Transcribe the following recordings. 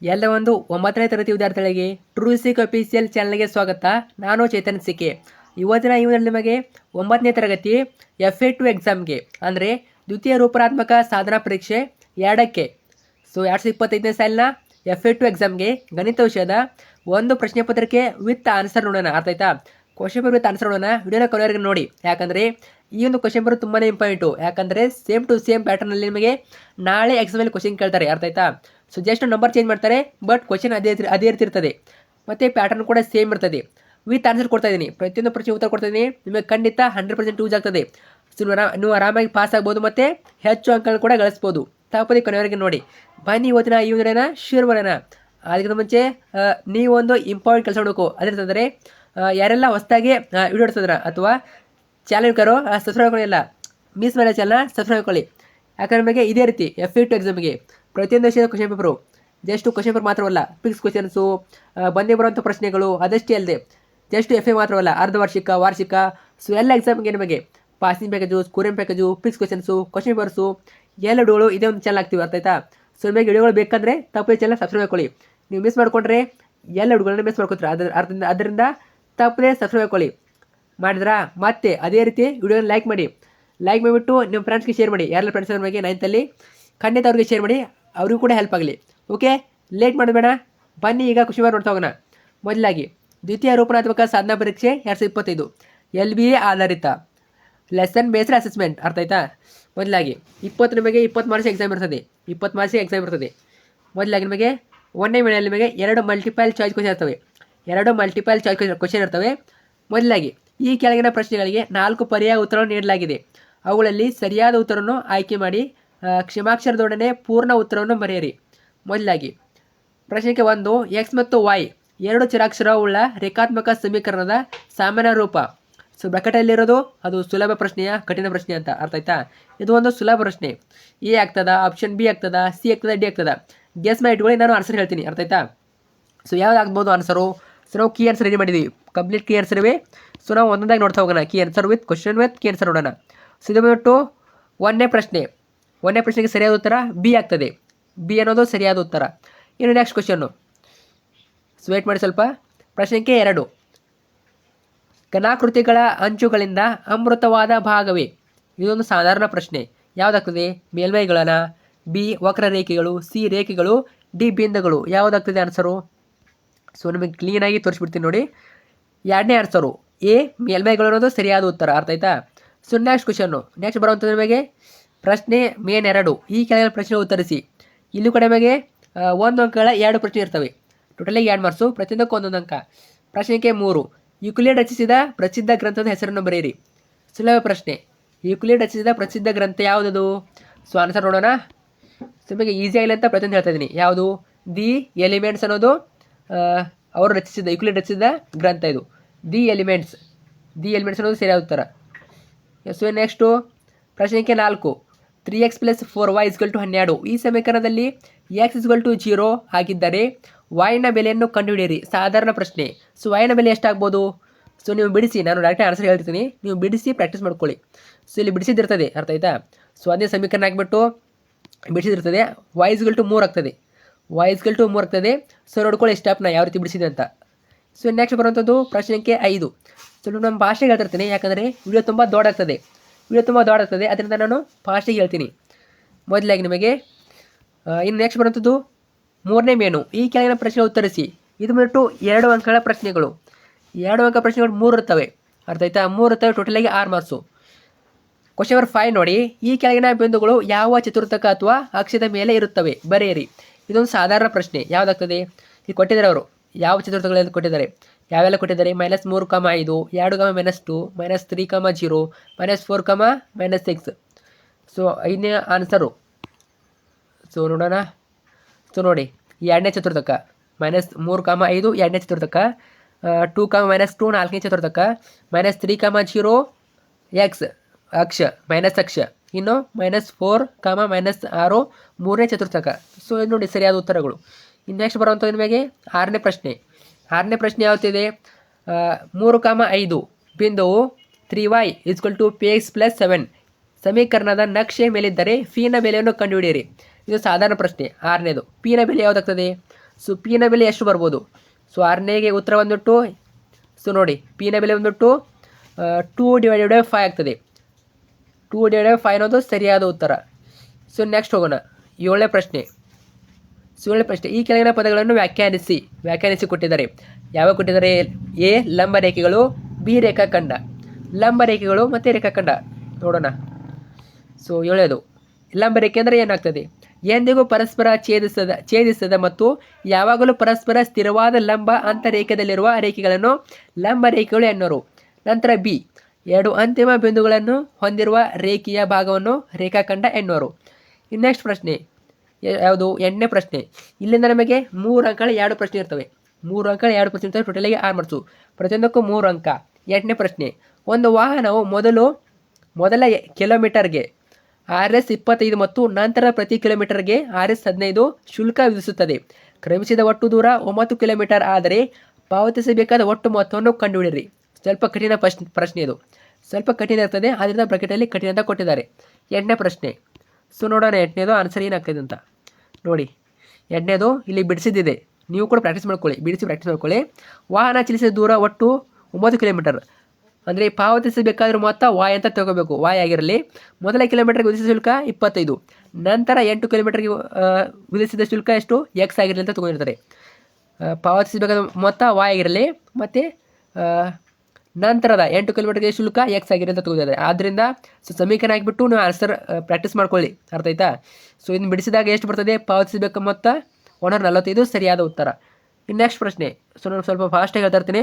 ಎಲ್ಲ ಒಂದು 9ನೇ ತರಗತಿ ವಿದ್ಯಾರ್ಥಿಗಳಿಗೆ ಟ್ರೂಸಿಕ್ ಅಫಿಷಿಯಲ್ ಚಾನಲ್ಗೆ ಸ್ವಾಗತ. ನಾನು ಚೇತನ್ ಸಿಕೆ. ಇವತ್ತಿನ ನಿಮಗೆ 9ನೇ ತರಗತಿ FA2 ಎಕ್ಸಾಮ್ಗೆ ಅಂದರೆ ದ್ವಿತೀಯ ರೂಪರಾತ್ಮಕ ಸಾಧನಾ ಪರೀಕ್ಷೆ 2ಕ್ಕೆ 2025ನೇ ಸಾಲಿನ FA2 ಎಕ್ಸಾಮ್ಗೆ ಗಣಿತ ವಿಷಯದ ಒಂದು ಪ್ರಶ್ನೆ ಪತ್ರಿಕೆ ವಿತ್ ಆನ್ಸರ್ ನೋಡೋಣ. ಅರ್ಥ ಆಯ್ತಾ? ಕ್ವಶನ್ ಪೇಪರ್ ವಿತ್ ಆನ್ಸರ್ ನೋಡೋಣ. ವಿಡಿಯೋನ ಕೊನೆವರೆಗೆ ನೋಡಿ, ಯಾಕಂದರೆ ಈ ಒಂದು ಕ್ವಶನ್ ಪೇಪರ್ ತುಂಬಾ ಇಂಪಾರ್ಟೆಂಟು. ಯಾಕಂದರೆ ಸೇಮ್ ಟು ಸೇಮ್ ಪ್ಯಾಟರ್ನಲ್ಲಿ ನಿಮಗೆ ನಾಳೆ ಎಕ್ಸಾಮಲ್ಲಿ ಕ್ವಶನ್ ಕೇಳ್ತಾರೆ. ಅರ್ಥ ಆಯ್ತಾ? ಸೊ ಜಸ್ಟ್ ನಂಬರ್ ಚೇಂಜ್ ಮಾಡ್ತಾರೆ, ಬಟ್ ಕ್ವಶನ್ ಅದೇ ಇರ್ತಿರ್ತದೆ. ಮತ್ತು ಪ್ಯಾಟರ್ನ್ ಕೂಡ ಸೇಮ್ ಇರ್ತದೆ. ವಿತ್ ಆನ್ಸರ್ ಕೊಡ್ತಾ ಇದ್ದೀನಿ, ಪ್ರತಿಯೊಂದು ಪ್ರಶ್ನೆ ಉತ್ತರ ಕೊಡ್ತಾ ಇದ್ದೀನಿ. ನಿಮಗೆ ಖಂಡಿತ 100% ಯೂಸ್ ಆಗ್ತದೆ. ಸೊ ನೀವು ಆರಾಮಾಗಿ ಪಾಸ್ ಆಗ್ಬೋದು ಮತ್ತು ಹೆಚ್ಚು ಅಂಕಗಳು ಕೂಡ ಗಳಿಸ್ಬೋದು. ತಪ್ಪದೆ ಕೊನೆವರೆಗೆ ನೋಡಿ. ಬನ್ನಿ ಇವತ್ತಿನ ಈ ವಿಡಿಯೋನ ಶೇರ್ ಮಾಡೋಣ. ಅದಕ್ಕಿಂತ ಮುಂಚೆ ನೀವೊಂದು ಇಂಪಾರ್ಟೆಂಟ್ ಕೆಲಸ ಮಾಡಬೇಕು. ಅದಿರ್ತಂದರೆ ಯಾರೆಲ್ಲ ಹೊಸದಾಗಿ ವಿಡಿಯೋ ಇಡ್ತಿದ್ರ ಅಥವಾ ಚಾನಲ್ ಕರೋ ಸಬ್ಸ್ಕ್ರೈಬ್ ಹಾಕೊಳ್ಳಿಲ್ಲ, ಮಿಸ್ ಮಾಡೋ ಚಾನಲ್ನ ಸಬ್ಸ್ಕ್ರೈಬ್ ಹಾಕೊಳ್ಳಿ. ಯಾಕಂದ್ರೆ ನಮಗೆ ಇದೇ ರೀತಿ FA2 ಎಕ್ಸಾಮಿಗೆ ಪ್ರತಿಯೊಂದು ವಿಷಯದ question paper, just question paper ಮಾತ್ರವಲ್ಲ, ಫಿಕ್ಸ್ ಕ್ವಶನ್ಸು, ಬಂದೇ ಬರುವಂಥ ಪ್ರಶ್ನೆಗಳು ಅದಷ್ಟೇ ಅಲ್ಲದೆ ಜಸ್ಟ್ FA ಮಾತ್ರವಲ್ಲ, ಅರ್ಧ ವಾರ್ಷಿಕ, ವಾರ್ಷಿಕ, ಸೊ ಎಲ್ಲ ಎಕ್ಸಾಮ್ಗೆ ನಿಮಗೆ passing package, scoring package, fix questions, question papers ಎಲ್ಲ ವಿಡಿಯೋಗಳು ಇದೇ ಒಂದು ಚಾನಲ್ ಆಗ್ತೀವಿ. ಅರ್ಥ ಆಯ್ತಾ? ಸೊ ನಿಮಗೆ ವಿಡಿಯೋಗಳು ಬೇಕಂದರೆ ತಪ್ಪದೆ ಚಾನಲ್ ಸಬ್ಸ್ಕ್ರೈಬ್ ಹಾಕೊಳ್ಳಿ. ನೀವು ಮಿಸ್ ಮಾಡ್ಕೊಂಡ್ರೆ ಎಲ್ಲ ವಿಡಿಯೋಗಳನ್ನ ಮಿಸ್ ಮಾಡ್ಕೊತೀರ. ಅದರಿಂದ ತಪ್ಪದೆ ಸಬ್ಸ್ಕ್ರೈಬ್ ಹಾಕೊಳ್ಳಿ. ಮಾಡಿದ್ರಾ? ಮತ್ತೆ ಅದೇ ರೀತಿ ವಿಡಿಯೋನ ಲೈಕ್ ಮಾಡಿಬಿಟ್ಟು ನಿಮ್ಮ ಫ್ರೆಂಡ್ಸ್ಗೆ ಶೇರ್ ಮಾಡಿ. ಯಾರೆಲ್ಲ ಫ್ರೆಂಡ್ಸ್ ನಮಗೆ 9th ಖಂಡಿತ ಅವ್ರಿಗೆ ಶೇರ್ ಮಾಡಿ, ಅವ್ರಿಗೂ ಕೂಡ ಹೆಲ್ಪ್ ಆಗಲಿ. ಓಕೆ, ಲೇಟ್ ಮಾಡಬೇಡ, ಬನ್ನಿ ಈಗ ಖುಷಿ ನೋಡ್ತಾ ಹೋಗೋಣ. ಮೊದಲಾಗಿ ದ್ವಿತೀಯ ರೂಪನಾತ್ಮಕ ಸಾಧನಾ ಪರೀಕ್ಷೆ 2025 LBA ಆಧಾರಿತ ಲೆಸನ್ ಬೇಸ್ಡ್ ಅಸೆಸ್ಮೆಂಟ್. ಅರ್ಥ ಆಯ್ತಾ? ಮೊದಲಾಗಿ ನಿಮಗೆ 20 ಮಾರ್ಕ್ಸ್ ಎಕ್ಸಾಮ್ ಇರ್ತದೆ. 20 ಮಾರ್ಕ್ಸಿಗೆ ಎಕ್ಸಾಮ್ ಇರ್ತದೆ. ಮೊದಲಾಗಿ ನಿಮಗೆ 1ನೇ ವೇಳೆಯಲ್ಲಿ ನಿಮಗೆ 2 ಮಲ್ಟಿಪಲ್ ಚಾಯ್ಸ್ ಕ್ವಶನ್ ಇರ್ತವೆ. 2 ಮಲ್ಟಿಪಲ್ ಚಾಯ್ಸ್ ಕ್ವಶನ್ ಇರ್ತವೆ. ಮೊದಲಾಗಿ ಈ ಕೆಳಗಿನ ಪ್ರಶ್ನೆಗಳಿಗೆ 4 ಪರ್ಯಾಯ ಉತ್ತರವನ್ನು ನೀಡಲಾಗಿದೆ. ಅವುಗಳಲ್ಲಿ ಸರಿಯಾದ ಉತ್ತರವನ್ನು ಆಯ್ಕೆ ಮಾಡಿ ಕ್ಷಮಾಕ್ಷರದೊಡನೆ ಪೂರ್ಣ ಉತ್ತರವನ್ನು ಬರೆಯಿರಿ. ಮೊದಲಾಗಿ ಪ್ರಶ್ನೆಗೆ 1, X ಮತ್ತು Y 2 ಚಿರಾಕ್ಷರವುಳ್ಳ ರೇಖಾತ್ಮಕ ಸಮೀಕರಣದ ಸಾಮಾನ್ಯ ರೂಪ. ಸೊ ಬ್ರಾಕೆಟಲ್ಲಿರೋದು ಅದು ಸುಲಭ ಪ್ರಶ್ನೆಯ ಕಠಿಣ ಪ್ರಶ್ನೆ ಅಂತ. ಅರ್ಥ ಆಯ್ತಾ? ಇದು ಒಂದು ಸುಲಭ ಪ್ರಶ್ನೆ. A ಆಗ್ತದ, ಆಪ್ಷನ್ B ಆಗ್ತದ, C ಆಗ್ತದ, D ಆಗ್ತದ. ಗೆಸ್ ಮಾಡಿ ಇಟ್ಕೊಳ್ಳಿ, ನಾನು ಆನ್ಸರ್ ಹೇಳ್ತೀನಿ. ಅರ್ಥ ಆಯ್ತಾ? ಸೊ ಯಾವ್ದು ಆಗ್ಬೋದು ಆನ್ಸರು? ಸೊ ನಾವು ಕೀ ಆನ್ಸರ್ ರೆಡಿ ಮಾಡಿದ್ದೀವಿ, ಕಂಪ್ಲೀಟ್ ಕೀ ಆನ್ಸರ್ ಇವೆ. ಸೊ ನಾವು ಒಂದೊಂದಾಗಿ ನೋಡ್ತಾ ಹೋಗೋಣ. Key answer with question with key answer ನೋಡೋಣ. ಸೊ ಇದು ಬಂದ್ಬಿಟ್ಟು 1ನೇ ಪ್ರಶ್ನೆಗೆ ಸರಿಯಾದ ಉತ್ತರ B ಆಗ್ತದೆ. B ಅನ್ನೋದು ಸರಿಯಾದ ಉತ್ತರ. ಇನ್ನು ನೆಕ್ಸ್ಟ್ ಕ್ವಶನ್ನು, ಸೊ ವೇಟ್ ಮಾಡಿ ಸ್ವಲ್ಪ. ಪ್ರಶ್ನೆಗೆ 2, ಘನಾಕೃತಿಗಳ ಅಂಚುಗಳಿಂದ ಅಮೃತವಾದ ಭಾಗವೇ? ಇದೊಂದು ಸಾಧಾರಣ ಪ್ರಶ್ನೆ. ಯಾವುದಾಗ್ತದೆ? ಮೇಲ್ಮೈಗಳನ್ನ, B ವಕ್ರರೇಖೆಗಳು, C ರೇಖೆಗಳು, D ಬಿಂದುಗಳು. ಯಾವುದಾಗ್ತದೆ ಆನ್ಸರು? ಸೊ ನಿಮಗೆ ಕ್ಲೀನಾಗಿ ತೋರಿಸ್ಬಿಡ್ತೀನಿ ನೋಡಿ. 2ನೇ ಆನ್ಸರು A ಮೇಲ್ಮೈಗಳು ಅನ್ನೋದು ಸರಿಯಾದ ಉತ್ತರ. ಅರ್ಥ ಆಯ್ತಾ? ಸೊ ನೆಕ್ಸ್ಟ್ ಕ್ವಶನ್ನು, ನೆಕ್ಸ್ಟ್ ಬರುವಂಥದ್ದು ನಿಮಗೆ ಪ್ರಶ್ನೆ ಮೇನ್ 2. ಈ ಕೆಳಗಿನ ಪ್ರಶ್ನೆ ಉತ್ತರಿಸಿ. ಇಲ್ಲೂ ಕಡೆ ನಿಮಗೆ 1 ಅಂಕಗಳ 2 ಪ್ರಶ್ನೆ ಇರ್ತವೆ. ಟೋಟಲಾಗಿ 2 ಮಾರ್ಕ್ಸು, ಪ್ರತಿಯೊಂದಕ್ಕೂ 1 ಅಂಕ. ಪ್ರಶ್ನೆಗೆ 3, ಯುಕ್ಲಿಡ್ ರಚಿಸಿದ ಪ್ರಸಿದ್ಧ ಗ್ರಂಥದ ಹೆಸರನ್ನು ಬರೆಯಿರಿ. ಸುಲಭ ಪ್ರಶ್ನೆ. ಯುಕ್ಲಿಡ್ ರಚಿಸಿದ ಪ್ರಸಿದ್ಧ ಗ್ರಂಥ ಯಾವುದದು? ಸೊ ಆನ್ಸರ್ ನೋಡೋಣ. ಸೊ ನಿಮಗೆ ಈಸಿ ಆಗಿಲ್ಲ ಅಂತ ಪ್ರತಿಯೊಂದು ಹೇಳ್ತಾ ಇದ್ದೀನಿ. ಯಾವುದು? ದಿ ಎಲಿಮೆಂಟ್ಸ್ ಅನ್ನೋದು ಅವರು ಯುಕ್ಲಿಡ್ ರಚಿಸಿದ ಗ್ರಂಥ ಇದು. ದಿ ಎಲಿಮೆಂಟ್ಸ್ ಅನ್ನೋದು ಸರಿಯಾದ ಉತ್ತರ. ಸೊ ನೆಕ್ಸ್ಟು ಪ್ರಶ್ನೆಗೆ 4, 3x + 4y = 12. ಈ ಸಮೀಕರಣದಲ್ಲಿ x = 0 ಆಗಿದ್ದರೆ y ನ ಬೆಲೆಯನ್ನು ಕಂಡುಹಿಡಿಯಿರಿ. ಸಾಧಾರಣ ಪ್ರಶ್ನೆ. ಸೊ y ನ ಬೆಲೆ ಎಷ್ಟಾಗ್ಬೋದು? ಸೊ ನೀವು ಬಿಡಿಸಿ, ನಾನು ಡೈರೆಕ್ಟ್ ಆನ್ಸರ್ ಹೇಳ್ತೀನಿ, ನೀವು ಬಿಡಿಸಿ ಪ್ರಾಕ್ಟೀಸ್ ಮಾಡ್ಕೊಳ್ಳಿ. ಸೊ ಇಲ್ಲಿ ಬಿಡಿಸಿದಿರ್ತದೆ. ಅರ್ಥ ಆಯ್ತಾ? ಸೊ ಅದೇ ಸಮೀಕರಣ ಹಾಕ್ಬಿಟ್ಟು ಬಿಡಿಸಿದಿರ್ತದೆ. y = 3 ಆಗ್ತದೆ. y = 3 ಆಗ್ತದೆ. ಸೊ ನೋಡ್ಕೊಳ್ಳಿ ಸ್ಟೆಪ್ನ ಯಾವ ರೀತಿ ಬಿಡಿಸಿದೆ ಅಂತ. ಸೊ ನೆಕ್ಸ್ಟ್ ಬರುವಂಥದ್ದು ಪ್ರಶ್ನೆಗೆ 5. ಸೊ ನಮ್ಮ ಭಾಷೆಗೆ ಹೇಳ್ತಿರ್ತೀನಿ, ಯಾಕಂದರೆ ವಿಡಿಯೋ ತುಂಬ ದೊಡ್ಡಾಗ್ತದೆ. ಅದರಿಂದ ನಾನು ಫಾಸ್ಟಿಗೆ ಹೇಳ್ತೀನಿ. ಮೊದಲಾಗಿ ನಿಮಗೆ ಇನ್ನು ನೆಕ್ಸ್ಟ್ ಬರುವಂಥದ್ದು 3ನೇ ಮೇನು. ಈ ಕೆಳಗಿನ ಪ್ರಶ್ನೆ ಉತ್ತರಿಸಿ. ಇದು ಬಂದ್ಬಿಟ್ಟು 2 ಅಂಕಗಳ ಪ್ರಶ್ನೆಗಳು. 2 ಅಂಕ ಪ್ರಶ್ನೆಗಳು 3 ಇರ್ತವೆ. ಅರ್ಥ ಆಯ್ತಾ? 3 ಇರ್ತವೆ. ಟೋಟಲಾಗಿ 6 ಮಾರ್ಕ್ಸು. ಕ್ವಶನ್ ನಂಬರ್ 5 ನೋಡಿ. ಈ ಕೆಳಗಿನ ಬಿಂದುಗಳು ಯಾವ ಚತುರ್ಥಕ ಅಥವಾ ಅಕ್ಷದ ಮೇಲೆ ಇರುತ್ತವೆ? ಬರೆಯಿರಿ. ಇದೊಂದು ಸಾಧಾರಣ ಪ್ರಶ್ನೆ. ಯಾವುದಾಗ್ತದೆ? ಇಲ್ಲಿ ಕೊಟ್ಟಿದ್ದಾರೆ ಅವರು ಯಾವ ಚತುರ್ಥಕಗಳೆಂದು ಕೊಟ್ಟಿದ್ದಾರೆ. ಯಾವೆಲ್ಲ ಕೊಟ್ಟಿದ್ದಾರೆ? -3, 5, 2, -2, -3, 0, -4, -6. ಸೊ 5ನೇ ಆನ್ಸರು. ಸೊ ನೋಡೋಣ. ಸೊ ನೋಡಿ, 2ನೇ ಚತುರ್ಥಕ, -3, 5 2ನೇ ಚತುರ್ಥಕ, 2, -2 4ನೇ ಚತುರ್ಥಕ, -3, 0 x ಅಕ್ಷ ಅಕ್ಷ, ಇನ್ನು -4, -6 3ನೇ ಚತುರ್ಥಕ. ಸೊ ಇದು ನೋಡಿ ಸರಿಯಾದ ಉತ್ತರಗಳು. ಇನ್ನು ನೆಕ್ಸ್ಟ್ ಬರುವಂಥದ್ದು ನಿಮಗೆ 6ನೇ ಪ್ರಶ್ನೆ. 6ನೇ ಪ್ರಶ್ನೆ ಯಾವತ್ತಿದೆ? 3, 5 ಬಿಂದುವು 3y = px + 7 ಸಮೀಕರಣದ ನಕ್ಷೆ ಮೇಲಿದ್ದರೆ ಫಿ ನ ಬೆಲೆಯನ್ನು ಕಂಡುಹಿಡಿಯಿರಿ. ಇದು ಸಾಧಾರಣ ಪ್ರಶ್ನೆ. 6ನೇದು. ಪಿ ನ ಬೆಲೆ ಯಾವುದಾಗ್ತದೆ? ಸೊ ಪಿನ ಬೆಲೆ ಎಷ್ಟು ಬರ್ಬೋದು? ಸೊ 6ನೇಗೆ ಉತ್ತರ ಬಂದ್ಬಿಟ್ಟು ಸೊ ನೋಡಿ ಪಿನ ಬೆಲೆ ಬಂದ್ಬಿಟ್ಟು 2/5 ಆಗ್ತದೆ. 2/5 ಅನ್ನೋದು ಸರಿಯಾದ ಉತ್ತರ. ಸೊ ನೆಕ್ಸ್ಟ್ ಹೋಗೋಣ 7ನೇ ಪ್ರಶ್ನೆ. ಈ ಕೆಳಗಿನ ಪದಗಳನ್ನು ವ್ಯಾಖ್ಯಾನಿಸಿ ಕೊಟ್ಟಿದ್ದಾರೆ. ಯಾವ ಕೊಟ್ಟಿದ್ದಾರೆ? ಎ ಲಂಬ ರೇಖೆಗಳು, ಬಿ ರೇಖಾಖಂಡ. ಲಂಬ ರೇಖೆಗಳು ಮತ್ತು ರೇಖಾಖಂಡ ನೋಡೋಣ. ಸೊ 7ನೇದು ಲಂಬ ರೇಖೆ ಅಂದರೆ ಏನಾಗ್ತದೆ? ಎಂದಿಗೂ ಪರಸ್ಪರ ಛೇದಿಸದ ಮತ್ತು ಯಾವಾಗಲೂ ಪರಸ್ಪರ ಸ್ಥಿರವಾದ ಲಂಬ ಅಂತರೇಖೆಯಲ್ಲಿರುವ ರೇಖೆಗಳನ್ನು ಲಂಬ ರೇಖೆಗಳು ಎನ್ನುವರು. ನಂತರ ಬಿ 2 ಅಂತಿಮ ಬಿಂದುಗಳನ್ನು ಹೊಂದಿರುವ ರೇಖೆಯ ಭಾಗವನ್ನು ರೇಖಾಖಂಡ ಎನ್ನುವರು. ನೆಕ್ಸ್ಟ್ ಪ್ರಶ್ನೆ ಯಾವುದು? 8ನೇ ಪ್ರಶ್ನೆ. ಇಲ್ಲಿಂದ ನಮಗೆ 3 ಅಂಕಗಳ 2 ಪ್ರಶ್ನೆ ಇರ್ತವೆ. 3 ಅಂಕಗಳ 2 ಪ್ರಶ್ನೆ ಇರ್ತವೆ. ಟೋಟಲಾಗಿ 6 ಮಾರ್ಕ್ಸು, ಪ್ರತಿಯೊಂದಕ್ಕೂ 3 ಅಂಕ. 8ನೇ ಪ್ರಶ್ನೆ. ಒಂದು ವಾಹನವು ಮೊದಲ ಕಿಲೋಮೀಟರ್ಗೆ RS25 ಮತ್ತು ನಂತರ ಪ್ರತಿ ಕಿಲೋಮೀಟರ್ಗೆ RS15 ಶುಲ್ಕ ವಿಧಿಸುತ್ತದೆ. ಕ್ರಮಿಸಿದ ಒಟ್ಟು ದೂರ 9 ಕಿಲೋಮೀಟರ್ ಆದರೆ ಪಾವತಿಸಬೇಕಾದ ಒಟ್ಟು ಮೊತ್ತವನ್ನು ಕಂಡುಹಿಡಿಯಿರಿ. ಸ್ವಲ್ಪ ಕಠಿಣ ಪ್ರಶ್ನೆ ಇದು, ಸ್ವಲ್ಪ ಕಠಿಣ ಇರ್ತದೆ, ಆದ್ದರಿಂದ ಬ್ರಾಕೆಟಲ್ಲಿ ಕಠಿಣ ಅಂತ ಕೊಟ್ಟಿದ್ದಾರೆ. 8ನೇ ಪ್ರಶ್ನೆ. ಸೊ ನೋಡೋಣ 8ನೇದು ಆನ್ಸರ್ ಏನಾಗ್ತದೆ ಅಂತ ನೋಡಿ. 8ನೇದು ಇಲ್ಲಿ ಬಿಡಿಸಿದ್ದಿದೆ, ನೀವು ಕೂಡ ಪ್ರಾಕ್ಟೀಸ್ ಮಾಡ್ಕೊಳ್ಳಿ. ವಾಹನ ಚಲಿಸಿದ ದೂರ ಒಟ್ಟು 9 ಕಿಲೋಮೀಟರ್ ಅಂದರೆ ಪಾವತಿಸಬೇಕಾದ್ರೂ ಮೊತ್ತ ವಾಯ್ ಅಂತ ತಗೋಬೇಕು. ವಾಯ್ ಆಗಿರಲಿ. ಮೊದಲ ಕಿಲೋಮೀಟರ್ಗೆ ವಿಧಿಸಿದ ಶುಲ್ಕ 25, ನಂತರ 8 ಕಿಲೋಮೀಟರ್ಗೆ ವಿಧಿಸಿದ ಶುಲ್ಕ ಎಷ್ಟು? ಎಕ್ಸ್ ಆಗಿರಲಿ ಅಂತ ತೊಗೊಂಡಿರ್ತಾರೆ. ಪಾವತಿಸಬೇಕಾದ ಮೊತ್ತ ವಾಯ್ ಆಗಿರಲಿ ಮತ್ತು ನಂತರದ 8 ಕಿಲೋಮೀಟರ್ಗೆ ಶುಲ್ಕ ಎಕ್ಸ್ ಆಗಿರಲಿ ಅಂತ ತೊಗೊಂಡಿದ್ದಾರೆ. ಆದ್ದರಿಂದ ಸಮೀಕರಣ ಹಾಕಿಬಿಟ್ಟು ನೀವು ಆನ್ಸರ್ ಪ್ರಾಕ್ಟೀಸ್ ಮಾಡ್ಕೊಳ್ಳಿ. ಅರ್ಥ ಆಯ್ತಾ? ಸೊ ಇದನ್ನು ಬಿಡಿಸಿದಾಗ ಎಷ್ಟು ಬರ್ತದೆ? ಪಾವತಿಸಬೇಕು ಮೊತ್ತ 145 ಸರಿಯಾದ ಉತ್ತರ. ಇನ್ನು ನೆಕ್ಸ್ಟ್ ಪ್ರಶ್ನೆ. ಸೊ ನಾನು ಸ್ವಲ್ಪ ಫಾಸ್ಟಾಗಿ ಹೇಳ್ತಾ ಇರ್ತೀನಿ.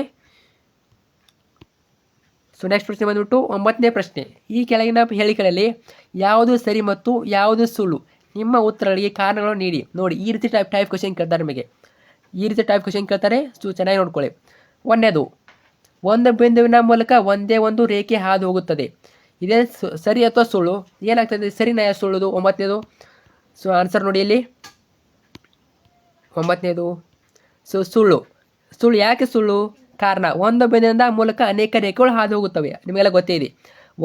ಸೊ ನೆಕ್ಸ್ಟ್ ಪ್ರಶ್ನೆ ಬಂದ್ಬಿಟ್ಟು 9ನೇ ಪ್ರಶ್ನೆ. ಈ ಕೆಳಗಿನ ಹೇಳಿಕೆಗಳಲ್ಲಿ ಯಾವುದು ಸರಿ ಮತ್ತು ಯಾವುದು ಸುಳ್ಳು? ನಿಮ್ಮ ಉತ್ತರಗಳಿಗೆ ಕಾರಣಗಳನ್ನು ನೀಡಿ. ನೋಡಿ, ಈ ರೀತಿ ಟೈಪ್ ಕ್ವಶನ್ ಕೇಳ್ತಾರೆ ನಿಮಗೆ. ಸೊ ಚೆನ್ನಾಗಿ ನೋಡ್ಕೊಳ್ಳಿ. 1ನೇದು, ಒಂದು ಬಿಂದುವಿನ ಮೂಲಕ ಒಂದೇ ಒಂದು ರೇಖೆ ಹಾದು ಹೋಗುತ್ತದೆ. ಇದೇ ಸರಿ ಅಥವಾ ಸುಳ್ಳು? ಏನಾಗ್ತದೆ? ಸರಿನಾ ಸುಳ್ಳುದು? 9ನೇದು. ಸೊ ಆನ್ಸರ್ ನೋಡಿ ಇಲ್ಲಿ 9ನೇದು. ಸೊ ಸುಳ್ಳು. ಯಾಕೆ ಸುಳ್ಳು? ಕಾರಣ, ಒಂದು ಬಿಂದುವಿನ ಮೂಲಕ ಅನೇಕ ರೇಖೆಗಳು ಹಾದು ಹೋಗುತ್ತವೆ. ನಿಮಗೆಲ್ಲ ಗೊತ್ತೇ ಇದೆ,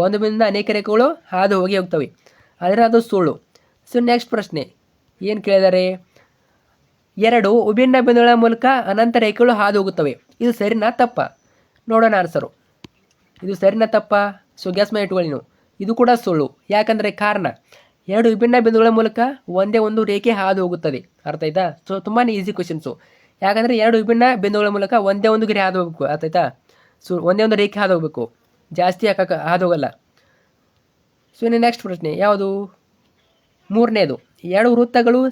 ಒಂದು ಬಿಂದುವಿನ ಅನೇಕ ರೇಖೆಗಳು ಹಾದು ಹೋಗ್ತವೆ, ಆದರೆ ಅದು ಸುಳ್ಳು. ಸೊ ನೆಕ್ಸ್ಟ್ ಪ್ರಶ್ನೆ ಏನು ಕೇಳಿದ್ದಾರೆ? 2 ವಿಭಿನ್ನ ಬಿಂದುಗಳ ಮೂಲಕ ಅನಂತ ರೇಖೆಗಳು ಹಾದು ಹೋಗುತ್ತವೆ. ಇದು ಸರಿನಾ ತಪ್ಪ? ನೋಡೋಣ ಆನ್ಸರು. ಇದು ಸರಿನಾ ತಪ್ಪ? ಸೊ ಗ್ಯಾಸ್ ಮಾಡಿ ಇಟ್ಕೊಳ್ಳಿ ನೀವು. ಇದು ಕೂಡ ಸುಳ್ಳು. ಯಾಕಂದರೆ ಕಾರಣ, 2 ವಿಭಿನ್ನ ಬಿಂದುಗಳ ಮೂಲಕ ಒಂದೇ ಒಂದು ರೇಖೆ ಹಾದು ಹೋಗುತ್ತದೆ. ಅರ್ಥ ಆಯ್ತಾ? ಸೊ ತುಂಬಾ ಈಸಿ ಕ್ವಶನ್ಸು. ಯಾಕಂದರೆ 2 ವಿಭಿನ್ನ ಬಿಂದುಗಳ ಮೂಲಕ ಒಂದೇ ಒಂದು ಗೆರೆ ಹಾದು ಹೋಗಬೇಕು. ಅರ್ಥ ಆಯ್ತಾ? ಸೊ ಒಂದೇ ಒಂದು ರೇಖೆ ಹಾದು ಹೋಗಬೇಕು, ಜಾಸ್ತಿ ಹಾದು ಹೋಗಲ್ಲ. ಸೊ ಇನ್ನು ನೆಕ್ಸ್ಟ್ ಪ್ರಶ್ನೆ ಯಾವುದು? 3ನೇದು. 2 ವೃತ್ತಗಳು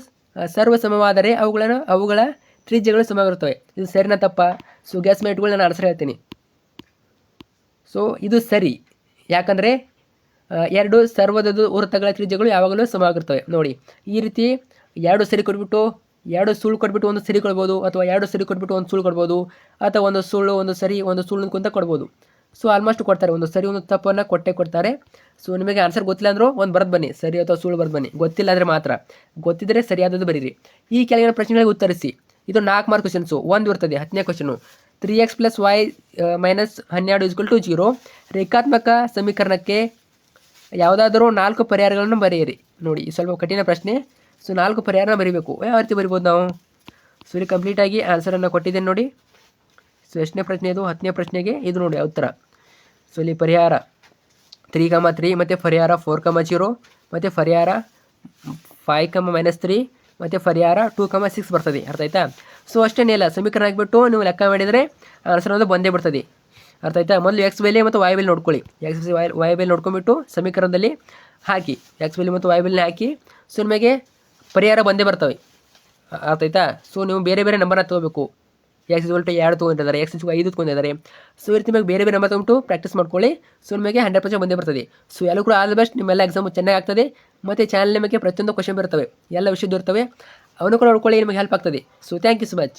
ಸರ್ವ ಸಮವಾದರೆ ಅವುಗಳ ತ್ರಿಜ್ಯಗಳು ಸಮವಾಗಿರುತ್ತವೆ. ಇದು ಸರಿನಾ ತಪ್ಪ? ಸೊ ಗ್ಯಾಸ್ ಮಾಡಿ ಇಟ್ಕೊಳ್ಳಿ, ನಾನು ಆನ್ಸರ್ ಹೇಳ್ತೀನಿ. ಸೊ ಇದು ಸರಿ. ಯಾಕಂದರೆ 2 ಸರ್ವದ ವೃತ್ತಗಳ ತ್ರಿಜ್ಯಗಳು ಯಾವಾಗಲೂ ಸಮವಾಗಿರ್ತವೆ. ನೋಡಿ, ಈ ರೀತಿ 2 ಸರಿ ಕೊಟ್ಬಿಟ್ಟು 2 ಸುಳ್ಳು ಕೊಟ್ಬಿಟ್ಟು ಒಂದು ಸರಿ ಕೊಡ್ಬೋದು, ಅಥವಾ 2 ಸರಿ ಕೊಟ್ಬಿಟ್ಟು ಒಂದು ಸುಳ್ಳು ಕೊಡ್ಬೋದು, ಅಥವಾ ಒಂದು ಸುಳ್ಳು ಒಂದು ಸರಿ ಒಂದು ಸುಳ್ಳು ಅಂತ ಕೊಡ್ಬೋದು. ಸೊ ಆಲ್ಮೋಸ್ಟ್ ಕೊಡ್ತಾರೆ, ಒಂದು ಸರಿ ಒಂದು ತಪ್ಪನ್ನು ಕೊಡ್ತಾರೆ. ಸೊ ನಿಮಗೆ ಆನ್ಸರ್ ಗೊತ್ತಿಲ್ಲ ಅಂದರೂ ಒಂದು ಬರೆದು ಬನ್ನಿ, ಸರಿ ಅಥವಾ ಸುಳ್ಳು ಬರೆದು ಬನ್ನಿ. ಗೊತ್ತಿಲ್ಲ ಅಂದರೆ ಮಾತ್ರ, ಗೊತ್ತಿದ್ದರೆ ಸರಿಯಾದದ್ದು ಬರೀರಿ. ಈ ಕೆಳಗಿನ ಪ್ರಶ್ನೆಗಳಿಗೆ ಉತ್ತರಿಸಿ. ಇದು 4 ಮಾರ್ಕ್ ಕ್ವಶನ್ಸು. ಒಂದು ಇರ್ತದೆ 10ನೇ ಕ್ವಶನು. 3x + y - 12 = 0 ರೇಖಾತ್ಮಕ ಸಮೀಕರಣಕ್ಕೆ ಯಾವುದಾದರೂ 4 ಪರಿಹಾರಗಳನ್ನು ಬರೆಯಿರಿ. ನೋಡಿ, ಸ್ವಲ್ಪ ಕಠಿಣ ಪ್ರಶ್ನೆ. ಸೊ 4 ಪರಿಹಾರನ ಬರೀಬೇಕು. ಯಾವ ರೀತಿ ಬರಿಬೋದು ನಾವು? ಸೊ ಇಲ್ಲಿ ಕಂಪ್ಲೀಟಾಗಿ ಆನ್ಸರನ್ನು ಕೊಟ್ಟಿದ್ದೇನೆ ನೋಡಿ. ಸೊ ಎಷ್ಟನೇ ಪ್ರಶ್ನೆ ಇದು? 10ನೇ ಪ್ರಶ್ನೆಗೆ ಇದು ನೋಡಿ ಉತ್ತರ. ಸೊ ಇಲ್ಲಿ ಪರಿಹಾರ 3,3 ಮತ್ತು ಪರಿಹಾರ 4,0 ಮತ್ತು ಪರಿಹಾರ 5,-3 ಮತ್ತು ಪರಿಹಾರ 2,6 ಬರ್ತದೆ. ಅರ್ಥ ಆಯ್ತಾ? ಸೊ ಅಷ್ಟೇ ಇಲ್ಲ, ಸಮೀಕರಣ ಹಾಕಿಬಿಟ್ಟು ನೀವು ಲೆಕ್ಕ ಮಾಡಿದರೆ ಆನ್ಸರ್ ಅನ್ನೋದು ಬಂದೇ ಬಿಡ್ತದೆ. ಅರ್ಥ ಆಯ್ತಾ? ಮೊದಲು ಎಕ್ಸ್ ಬೆಲೆ ಮತ್ತು ವೈ ಬೆಲೆ ನೋಡ್ಕೊಳ್ಳಿ. ವೈ ಬೆಲೆ ನೋಡ್ಕೊಂಡ್ಬಿಟ್ಟು ಸಮೀಕರಣದಲ್ಲಿ ಹಾಕಿ, ಎಕ್ಸ್ ಬೆಲೆ ಮತ್ತು ವೈ ಬೆಲೆ ಹಾಕಿ. ಸೊ ನಿಮಗೆ ಪರಿಹಾರ ಬಂದೇ ಬರ್ತವೆ. ಅರ್ಥ ಆಯ್ತಾ? ಸೊ ನೀವು ಬೇರೆ ಬೇರೆ ನಂಬರ್ನ ತೊಗೋಬೇಕು. x = 2 ತೊಗೊಂಡಿದ್ದಾರೆ, x = 5 ತೊಗೊಂಡಿದ್ದಾರೆ. ಸೊ ಈ ರೀತಿ ನಿಮಗೆ ಬೇರೆ ಬೇರೆ ನಂಬರ್ ತೊಗೊಂಡು ಪ್ರಾಕ್ಟೀಸ್ ಮಾಡ್ಕೊಳ್ಳಿ. ಸೊ ನಿಮಗೆ 100% ಬಂದೇ ಬರ್ತದೆ. ಸೊ ಎಲ್ಲರೂ ಕೂಡ ಆಲ್ ದ ಬೆಸ್ಟ್. ನಿಮ್ಮೆಲ್ಲ ಎಕ್ಸಾಮು ಚೆನ್ನಾಗಿ ಆಗ್ತದೆ. ಮತ್ತು ಚಾನಲ್ ನಿಮಗೆ ಪ್ರತಿಯೊಂದು ಕ್ವಶನ್ ಬರ್ತವೆ, ಎಲ್ಲ ವಿಷಯದ್ದು ಇರ್ತವೆ, ಅವನು ಕೂಡ ನೋಡ್ಕೊಳ್ಳಿ, ನಿಮಗೆ ಹೆಲ್ಪ್ ಆಗ್ತದೆ. So thank you so much.